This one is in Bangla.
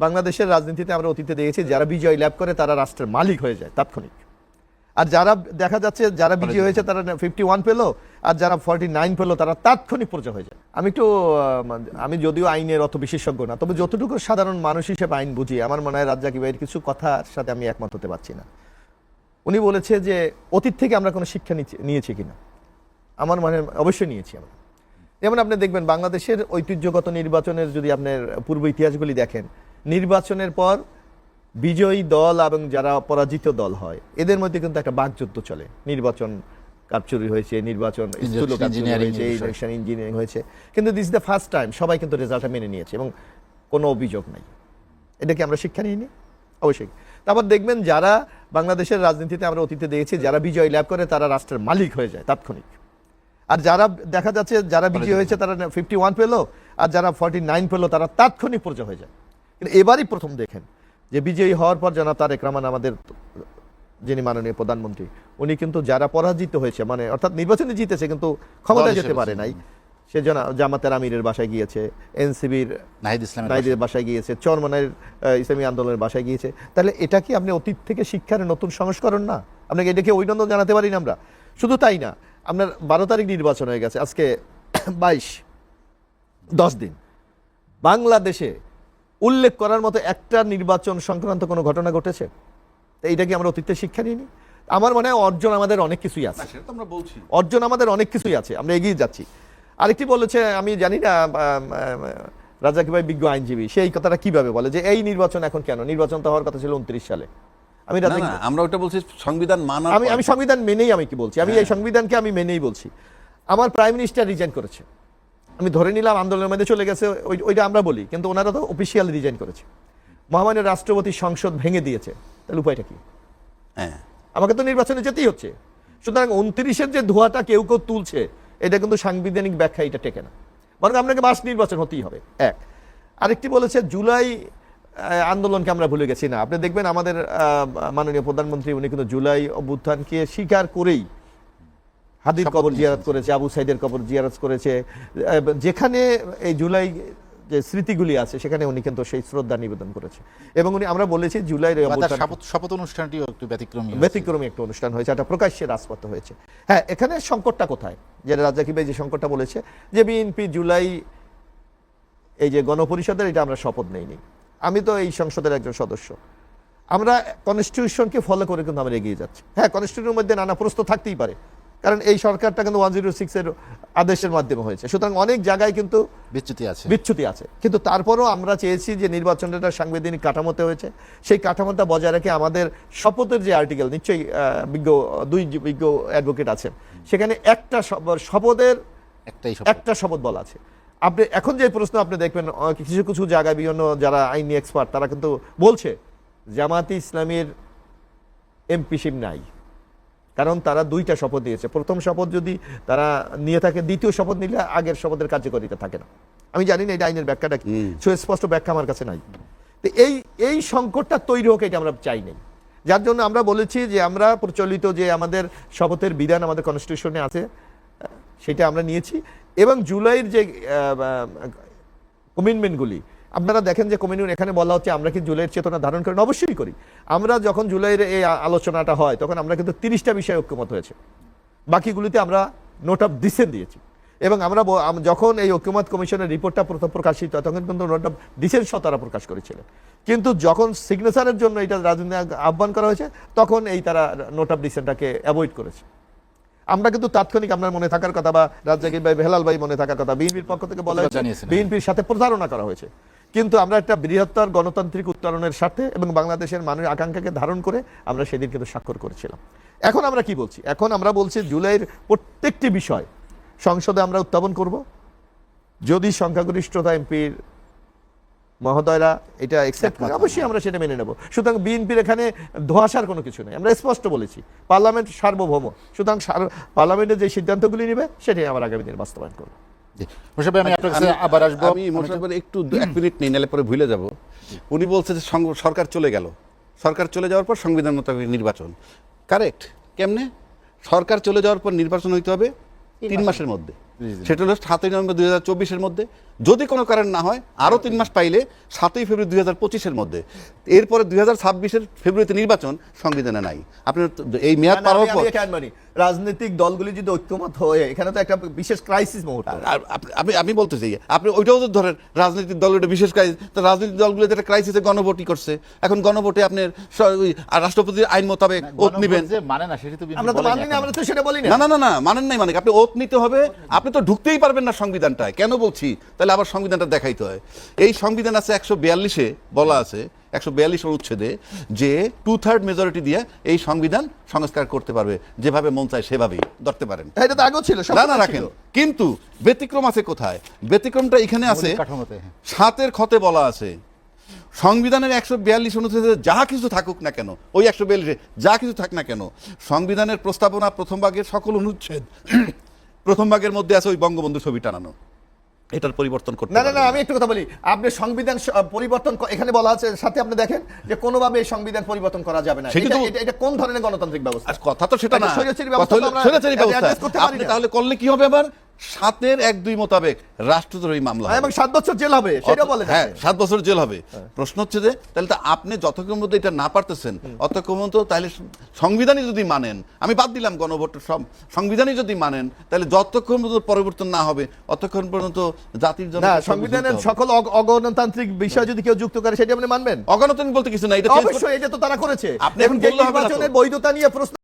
বাংলাদেশের রাজনীতিতে আমরা অতীতে দেখেছি যারা বিজয় লাভ করে তারা রাষ্ট্রের মালিক হয়ে যায় তাৎক্ষণিক, আর যারা দেখা যাচ্ছে যারা বিজয় হয়েছে তারা 51 পেলো আর যারা 49 পেলো তারা তাৎক্ষণিক পর্যায়ে হয়ে যায়। আমি যদিও আইনের অত বিশেষজ্ঞ না, তবে যতটুকু সাধারণ মানুষ হিসেবে আইন বুঝি, আমার মনে হয় রাজ্জাকি ভাইয়ের কিছু কথার সাথে আমি একমত হতে পারছি না। উনি বলেছে যে অতীত থেকে আমরা কোনো শিক্ষা নিয়েছি কিনা, আমার মানে অবশ্যই নিয়েছি আমরা। যেমন আপনি দেখবেন বাংলাদেশের ঐতিহ্যগত নির্বাচনের যদি আপনার পূর্ব ইতিহাসগুলি দেখেন, নির্বাচনের পর বিজয়ী দল এবং যারা পরাজিত দল হয় এদের মধ্যে কিন্তু একটা বাকযুদ্ধ চলে। নির্বাচন কারচুরি হয়েছে, নির্বাচন ইঞ্জিনিয়ারিং হয়েছে, কিন্তু this is the first time সবাই কিন্তু রেজাল্টটা মেনে নিয়েছে এবং কোনো অভিযোগ নাই। এটা কি আমরা শিক্ষা নিইনি? অবশ্যই। তারপর দেখবেন যারা বাংলাদেশের রাজনীতিতে আমরা অতীতে দেখেছি যারা বিজয় লাভ করে তারা রাষ্ট্রের মালিক হয়ে যায় তাৎক্ষণিক, আর যারা দেখা যাচ্ছে যারা বিজয়ী হয়েছে তারা 51 পেলো আর যারা 49 পেলো তারা তাৎক্ষণিক পর্যায়ে হয়ে যায়। কিন্তু এবারই প্রথম দেখেন যে বিজয়ী হওয়ার পর জনাব তারেক রহমান আমাদের যিনি মাননীয় প্রধানমন্ত্রী, উনি কিন্তু যারা পরাজিত হয়েছে মানে অর্থাৎ নির্বাচনে জিতেছে কিন্তু ক্ষমতায় যেতে পারে নাই, সে জামাতের আমিরের বাসায় গিয়েছে, এনসিবির নাহিদের বাসায় গিয়েছে, চরমনাইয়ের ইসলামী আন্দোলনের বাসায় গিয়েছে। তাহলে এটা কি আপনি অতীত থেকে শিক্ষার নতুন সংস্করণ না? আপনাকে এটাকে অভিনন্দন জানাতে পারি না আমরা? শুধু তাই না, আপনার 12 তারিখ নির্বাচন হয়ে গেছে, আজকে 10 দিন, বাংলাদেশে উল্লেখ করার মতো একটা নির্বাচন সংক্রান্ত কোনো ঘটনা ঘটেছে? এইটা কি আমরা অতীতে শিক্ষা নিইনি? আমার মনে হয় অর্জন আমাদের অনেক কিছুই আছে, অর্জন আমাদের অনেক কিছুই আছে, আমরা এগিয়ে যাচ্ছি। আরেকটি বলেছে, আমি জানি না রাজ্জাকি ভাই বিজ্ঞ আইনজীবী, সেই কথাটা কিভাবে বলে যে এই নির্বাচন এখন কেন? নির্বাচন তো হওয়ার কথা ছিল 29 সালে। আমরা ওটা বলছি সংবিধান মানা, আমি সংবিধান মেনেই আমি কি বলছি, আমি এই সংবিধানকে আমি মেনেই বলছি। আমার প্রাইম মিনিস্টার রিজাইন করেছে, আমি ধরে নিলাম আন্দোলনের মধ্যে চলে গেছে, ওইটা আমরা বলি, কিন্তু ওনারা তো অফিসিয়ালি রিজাইন করেছে। মহামান্য রাষ্ট্রপতি সংসদ ভেঙে দিয়েছে, তাহলে উপায়টা কি? আমাকে তো নির্বাচনে যেতেই হচ্ছে। সুতরাং 29-এর যে ধোঁয়াটা কেউ কেউ তুলছে, এটা কিন্তু সাংবিধানিক ব্যাখ্যা এটা টেকে না, বরং আপনাকে মাস নির্বাচন হতেই হবে। এক, আরেকটি বলেছে জুলাই আন্দোলনকে আমরা ভুলে গেছি না। আপনি দেখবেন আমাদের মাননীয় প্রধানমন্ত্রী উনি কিন্তু জুলাই অভ্যুত্থানকে স্বীকার করেই হাদির কবর জিয়ারত করেছে, আবু সাইদের কবর জিয়ারত করেছে, যেখানে এই জুলাই যে স্মৃতিগুলি আছে সেখানে উনি কিন্তু সেই শ্রদ্ধা নিবেদন করেছে। এবং উনি, আমরা বলেছি জুলাইয়ের শপথ অনুষ্ঠানটিও একটু ব্যতিক্রমী একটা অনুষ্ঠান হয়েছে, একটা প্রকাশ্যে রাজপথ হয়েছে। হ্যাঁ, এখানে সংকটটা কোথায়? যে রাজ্জাকি ভাই যে সংকটটা বলেছে যে বিএনপি জুলাই এই যে গণপরিষদের, এটা আমরা শপথ নেইনি। আমি তো এই সংসদের একজন সদস্য, আমরা কনস্টিটিউশনকে ফলো করে কিন্তু আমরা এগিয়ে যাচ্ছি। হ্যাঁ, কনস্টিটিউশনের মধ্যে নানা প্রশ্ন থাকতেই পারে, কারণ এই সরকারটা কিন্তু 106-এর আদেশের মাধ্যমে হয়েছে, সুতরাং অনেক জায়গায় কিন্তু বিচ্যুতি আছে। কিন্তু তারপরও আমরা চেয়েছি যে নির্বাচনটা সাংবিধানিক কাঠামোতে হয়েছে, সেই কাঠামোটা বজায় রেখে আমাদের শপথের যে আর্টিকেল, নিশ্চয়ই দুই বিজ্ঞ অ্যাডভোকেট আছেন, সেখানে একটা শপথের একটা শপথ বলা আছে। আপনি এখন যে প্রশ্ন আপনি দেখবেন কিছু কিছু জায়গায় বিভিন্ন যারা আইনি এক্সপার্ট তারা কিন্তু বলছে জামায়াতে ইসলামীর এমপিশিপ নাই, কারণ তারা 2টা শপথ দিয়েছে। প্রথম শপথ যদি তারা নিয়ে থাকে, দ্বিতীয় শপথ নিলে আগের শপথের কার্যকারিতা থাকে না। আমি জানি না এটা আইনের ব্যাখ্যাটা কি, সুস্পষ্ট ব্যাখ্যা আমার কাছে নাই। তো এই সংকটটা তৈরি হোক, এটা আমরা চাই নাই। যার জন্য আমরা বলেছি যে আমরা প্রচলিত যে আমাদের শপথের বিধান আমাদের কনস্টিটিউশনে আছে সেটা আমরা নিয়েছি, এবং জুলাইয়ের যে কমিটমেন্টগুলি আপনারা দেখেন যে কমিটমেন্ট এখানে বলা হচ্ছে আমরা কি জুলাইয়ের চেতনা ধারণ করি? অবশ্যই করি। আমরা যখন জুলাইয়ের এই আলোচনাটা হয় তখন আমরা কিন্তু 30টা বিষয়ে ঐক্যমত হয়েছে, বাকিগুলিতে আমরা নোট অফ ডিসেন্ট দিয়েছি। এবং আমরা যখন এই ঐক্যমত কমিশনের রিপোর্টটা প্রথম প্রকাশিত হয় তখন কিন্তু নোট অফ ডিসেন্ট তারা প্রকাশ করেছিলেন, কিন্তু যখন সিগনেচারের জন্য এটা রাজনীতি আহ্বান করা হয়েছে তখন এই তারা নোট অফ ডিসেন্টটাকে অ্যাভয়েড করেছে। আমরা কিন্তু তাৎক্ষণিক, আপনার মনে থাকার কথা বা রাজ্জাকি ভাই, হেলাল ভাই মনে থাকার কথা, বিএনপির পক্ষ থেকে বলা হয়েছে বিএনপির সাথে প্রতারণা করা হয়েছে, কিন্তু আমরা একটা বৃহত্তর গণতান্ত্রিক উত্তরণের সাথে এবং বাংলাদেশের মানুষের আকাঙ্ক্ষাকে ধারণ করে আমরা সেদিন কিন্তু স্বাক্ষর করেছিলাম। এখন আমরা কি বলছি? এখন আমরা বলছি জুলাইয়ের প্রত্যেকটি বিষয় সংসদে আমরা উত্থাপন করব, যদি সংখ্যাগরিষ্ঠতা এমপির মহোদয়রা এটা অ্যাকসেপ্ট করে অবশ্যই আমরা সেটা মেনে নেব। সুতরাং বিএনপির এখানে ধোঁয়াশার কোনো কিছু নেই, আমরা স্পষ্ট বলেছি পার্লামেন্ট সার্বভৌম, সুতরাং পার্লামেন্টে যে সিদ্ধান্তগুলি নেবে সেটাই আমার আগামী দিনে বাস্তবায়ন করবো। আমি আবার আসবো, আমি মোশাররফ একটু 1 মিনিট নেই, নাহলে পরে ভুলে যাব। উনি বলছে যে সরকার চলে গেল, সরকার চলে যাওয়ার পর সংবিধান মোতাবেক নির্বাচন। কারেক্ট? কেমনে? সরকার চলে যাওয়ার পর নির্বাচন হইতে হবে 3 মাসের মধ্যে, জি। সেটা হলো 7ই নভেম্বর 2024-এর মধ্যে, যদি কোনো কারণ না হয় আরো 3 মাস পাইলে 7ই ফেব্রুয়ারি 2025-এর মধ্যে। এরপরে 2026-এর ফেব্রুয়ারিতে নির্বাচন সংবিধানে নাই। আপনার এই মেয়াদ না, পার আমি হওয়ার পর কেন মানি রাজনৈতিক দলগুলি যদি ঐক্যমত হয়ে, এখানে তো একটা বিশেষ ক্রাইসিস মুহূর্ত। আমি বলতে চাই, আপনি ওইটাও তো ধরেন রাজনৈতিক দল একটা বিশেষ ক্রাইসিস, তো রাজনৈতিক দলগুলো একটা ক্রাইসিসে গণভোটই করছে। এখন গণভোটে আপনার রাষ্ট্রপতির আইন মোতাবেক ওত নিবেন। যে মানে না সেটা তো বিএনপি আমরা তো বলেনি মানি না, এখনো। আমরা তো সেটা বলি না। না মানেন নাই, মানে আপনি ওত নিতে হবে, আপনি তো ঢুকতেই পারবেন না সংবিধানটায়। কেন বলছি? তাহলে আবার সংবিধানটা দেখাইতে হয়। এই সংবিধান আছে 142-এ বলা আছে, 142 অনুচ্ছেদে, যে 2/3 মেজরিটি দিয়ে এই সংবিধান সংস্কার করতে পারবে, যেভাবে মন চায় সেভাবেই ধরতে পারেন। এটা তো আগেও ছিল, সব না ছিল। রাখেন, কিন্তু ব্যতিক্রম আছে কোথায়? ব্যতিক্রমটা এখানে আছে মৌলিক কাঠামোতে, হ্যাঁ। 7-এর খতে বলা আছে সংবিধানের 142 অনুচ্ছেদে যা কিছু থাকুক না কেন, ওই 142-এ যা কিছু থাক না কেন, সংবিধানের প্রস্তাবনা প্রথম ভাগের সকল অনুচ্ছেদ প্রথম ভাগের মধ্যে আছে ওই বঙ্গবন্ধু ছবি টানানো, এটার পরিবর্তন করতে না, পারবেন আমি একটু কথা বলি। আপনি সংবিধান পরিবর্তন এখানে বলা আছে, সাথে আপনি দেখেন যে কোনোভাবে এই সংবিধান পরিবর্তন করা যাবে না। সেটা তো- এটা কোন ধরনের গণতান্ত্রিক ব্যবস্থা? আর কথা তো সেটা না, একটা স্বৈরাচারী ব্যবস্থা কথা হলো তো আমরা স্বৈরাচারী ব্যবস্থা। address করতে পারি আপনি না। তাহলে করলে কি হবে? আবার 7-এর 1-2 মোতাবেক রাষ্ট্রদ্রোহী মামলা হবে। এবং 7 বছর জেল হবে, সেটা বলে হ্যাঁ, 7 বছর জেল হবে। প্রশ্ন হচ্ছে যে তাহলে তো আপনি যতক্ষণ মধ্যে এটা না পারতেছেন অতক্ষণ মতো, তাহলে সংবিধানই যদি মানেন, আমি বাদ দিলাম গণভোট, সব সংবিধানই যদি মানেন, তাহলে যতক্ষণ পর্যন্ত পরিবর্তন না হবে অতক্ষণ পর্যন্ত জাতির জন্য না, সংবিধানের সকল অগণতান্ত্রিক বিষয় যদি কেউ যুক্ত করে, সেটা আপনি মানবেন? অগণতান্ত্রিক বলতে কিছু না, এটা চেঞ্জ অবশ্যই, এটা তো তারা করেছে। আপনি এখন এবং যে বললে হবে না তো। নির্বাচনের বৈধতা নিয়ে প্রশ্ন